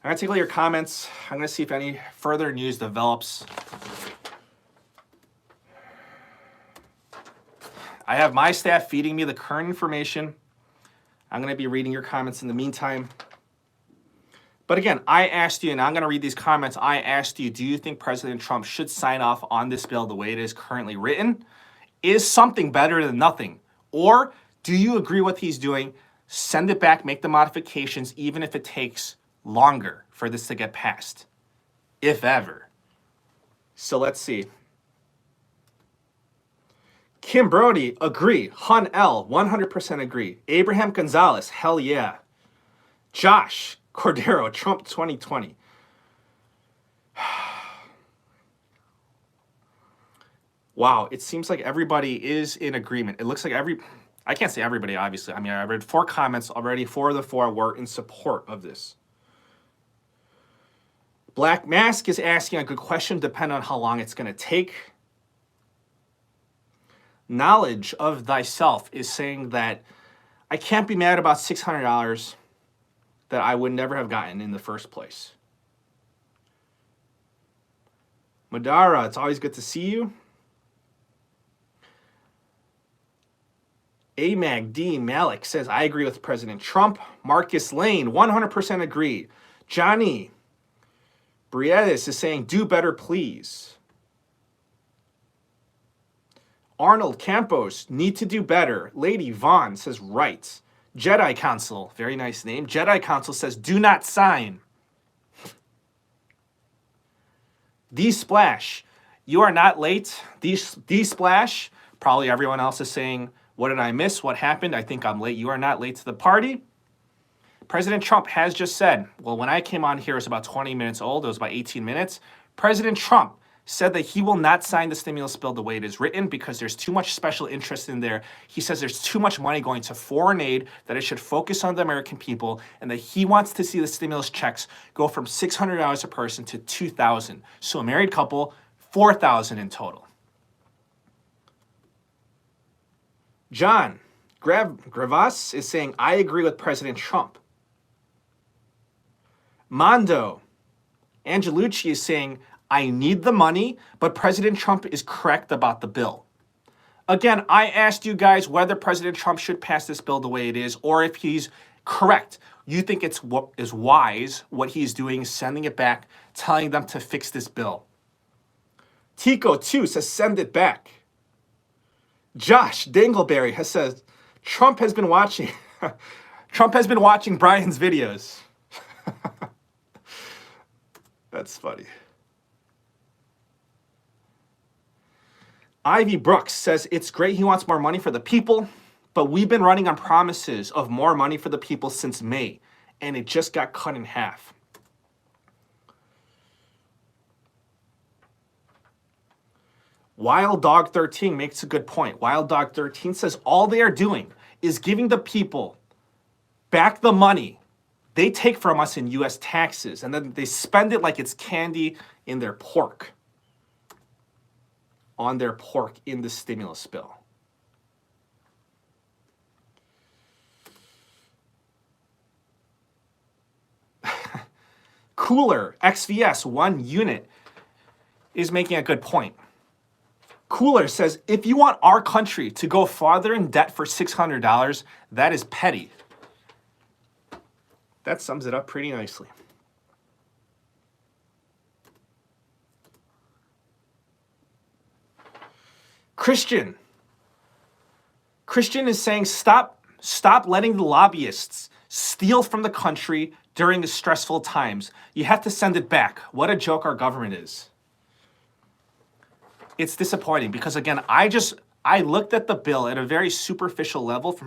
I'm going to take a look at your comments. I'm going to see if any further news develops. I have my staff feeding me the current information. I'm going to be reading your comments in the meantime. But again, I asked you, and I'm going to read these comments. I asked you, do you think President Trump should sign off on this bill the way it is currently written? Is something better than nothing? Or do you agree with what he's doing? Send it back, make the modifications, even if it takes longer for this to get passed, if ever. So let's see. Kim Brody, agree. Hun L, 100% agree. Abraham Gonzalez, hell yeah. Josh Cordero, Trump 2020. Wow, it seems like everybody is in agreement. It looks like I can't say everybody, obviously. I mean, I read 4 comments already. 4 of the 4 were in support of this. Black Mask is asking a good question, depending on how long it's going to take. Knowledge of Thyself is saying that I can't be mad about $600 that I would never have gotten in the first place. Madara, it's always good to see you. Amag Dean Malik says, I agree with President Trump. Marcus Lane, 100% agree. Johnny Briedes is saying, do better, please. Arnold Campos, need to do better. Lady Vaughn says, right. Jedi Council, very nice name. Jedi Council says, do not sign. D-Splash, you are not late. D-Splash, probably everyone else is saying, what did I miss? What happened? I think I'm late. You are not late to the party. President Trump has just said, well, when I came on here, it was about 20 minutes old. It was about 18 minutes. President Trump said that he will not sign the stimulus bill the way it is written because there's too much special interest in there. He says there's too much money going to foreign aid, that it should focus on the American people, and that he wants to see the stimulus checks go from $600 a person to $2,000. So a married couple, $4,000 in total. John Gravas is saying, I agree with President Trump. Mondo Angelucci is saying, I need the money, but President Trump is correct about the bill. Again, I asked you guys whether President Trump should pass this bill the way it is, or if he's correct. You think it's what is wise, what he's doing, sending it back, telling them to fix this bill. Tico, too, says send it back. Josh Dingleberry has said, Trump has been watching Brian's videos. That's funny. Ivy Brooks says, it's great he wants more money for the people, but we've been running on promises of more money for the people since May, and it just got cut in half. Wild Dog 13 makes a good point. Wild Dog 13 says all they are doing is giving the people back the money they take from us in U.S. taxes, and then they spend it like it's candy in their pork. On their pork in the stimulus bill. Cooler, XVS, 1 unit, is making a good point. Cooler says, if you want our country to go farther in debt for $600, that is petty. That sums it up pretty nicely. Christian is saying, stop letting the lobbyists steal from the country during the stressful times. You have to send it back. What a joke our government is. It's disappointing because, again, I looked at the bill at a very superficial level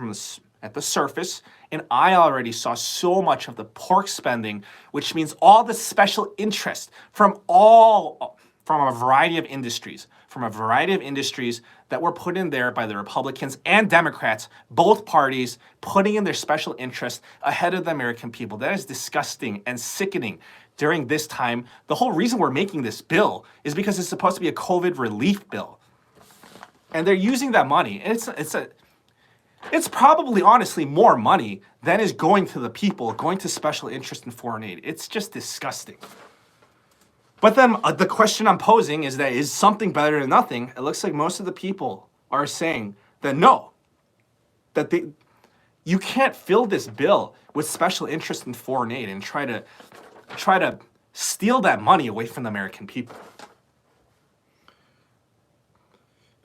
at the surface, and I already saw so much of the pork spending, which means all the special interest from a variety of industries, that were put in there by the Republicans and Democrats, both parties putting in their special interest ahead of the American people. That is disgusting and sickening during this time. The whole reason we're making this bill is because it's supposed to be a COVID relief bill. And they're using that money. And It's probably, honestly, more money than is going to the people, going to special interest in foreign aid. It's just disgusting. But then the question I'm posing is that is something better than nothing? It looks like most of the people are saying that no, that you can't fill this bill with special interest in foreign aid and try to steal that money away from the American people.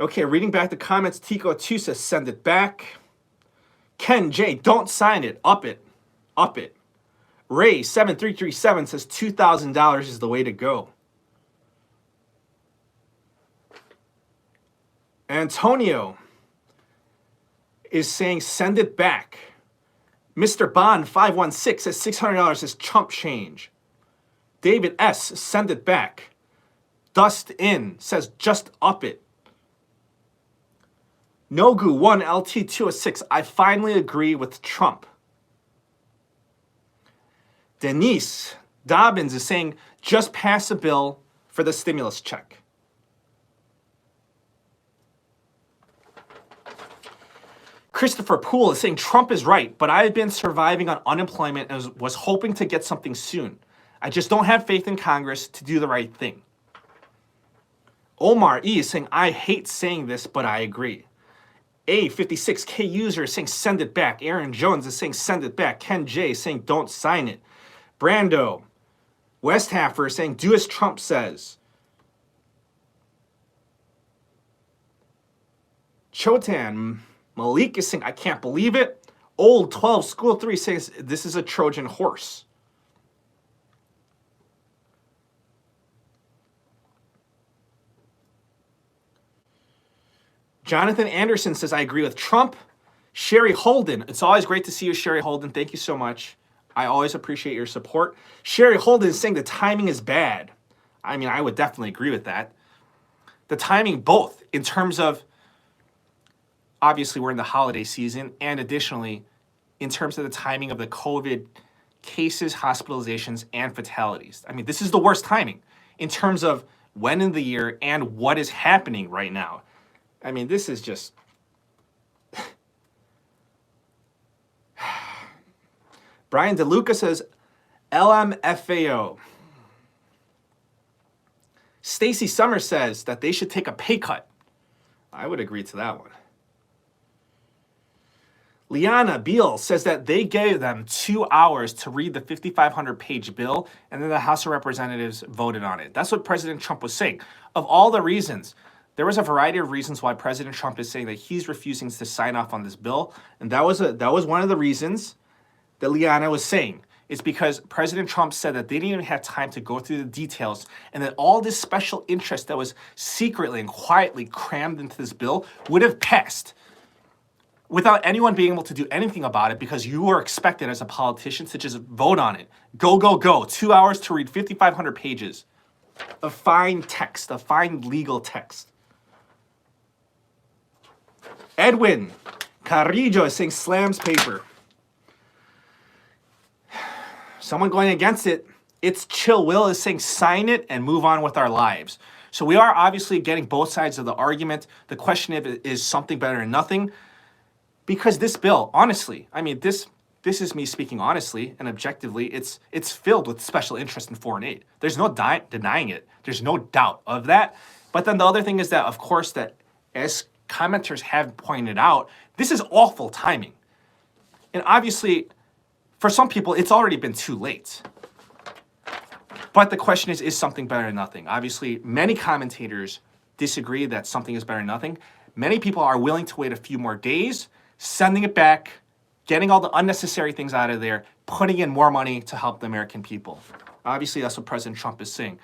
Okay, reading back the comments, Tico 2 says send it back. Ken J, don't sign it. Up it. Up it. Ray 7337 says $2,000 is the way to go. Antonio is saying send it back. Mr. Bond 516 says $600 is chump change. David S, send it back. Dust in says just up it. Nogu 1 LT 206, I finally agree with Trump. Denise Dobbins is saying just pass a bill for the stimulus check. Christopher Poole is saying Trump is right, but I've been surviving on unemployment and was hoping to get something soon. I just don't have faith in Congress to do the right thing. Omar E is saying I hate saying this, but I agree. A56K user is saying send it back. Aaron Jones is saying send it back. Ken J is saying don't sign it. Brando Westhaffer is saying do as Trump says. Chotan Malik is saying I can't believe it. Old 12 School 3 says this is a Trojan horse. Jonathan Anderson says, I agree with Trump. Sherry Holden. It's always great to see you, Sherry Holden. Thank you so much. I always appreciate your support. Sherry Holden is saying the timing is bad. I mean, I would definitely agree with that. The timing, both in terms of, obviously, we're in the holiday season, and additionally, in terms of the timing of the COVID cases, hospitalizations, and fatalities. I mean, this is the worst timing in terms of when in the year and what is happening right now. I mean, this is just... Brian DeLuca says, LMFAO. Stacy Summers says that they should take a pay cut. I would agree to that one. Liana Beal says that they gave them 2 hours to read the 5,500-page bill, and then the House of Representatives voted on it. That's what President Trump was saying. Of all the reasons, there was a variety of reasons why President Trump is saying that he's refusing to sign off on this bill, and that was one of the reasons that Liana was saying. It's because President Trump said that they didn't even have time to go through the details, and that all this special interest that was secretly and quietly crammed into this bill would have passed without anyone being able to do anything about it, because you were expected as a politician to just vote on it. Go, go, go. 2 hours to read 5,500 pages of fine text, of fine legal text. Edwin Carrillo is saying slams paper. Someone going against it. It's Chill Will is saying sign it and move on with our lives. So we are obviously getting both sides of the argument. The question is something better than nothing. Because this bill, honestly, I mean, this is me speaking honestly and objectively, it's filled with special interest in foreign aid. There's no denying it. There's no doubt of that. But then the other thing is that, of course, that as commenters have pointed out, this is awful timing. And obviously, for some people, it's already been too late. But the question is something better than nothing? Obviously, many commentators disagree that something is better than nothing. Many people are willing to wait a few more days, sending it back, getting all the unnecessary things out of there, putting in more money to help the American people. Obviously, that's what President Trump is saying.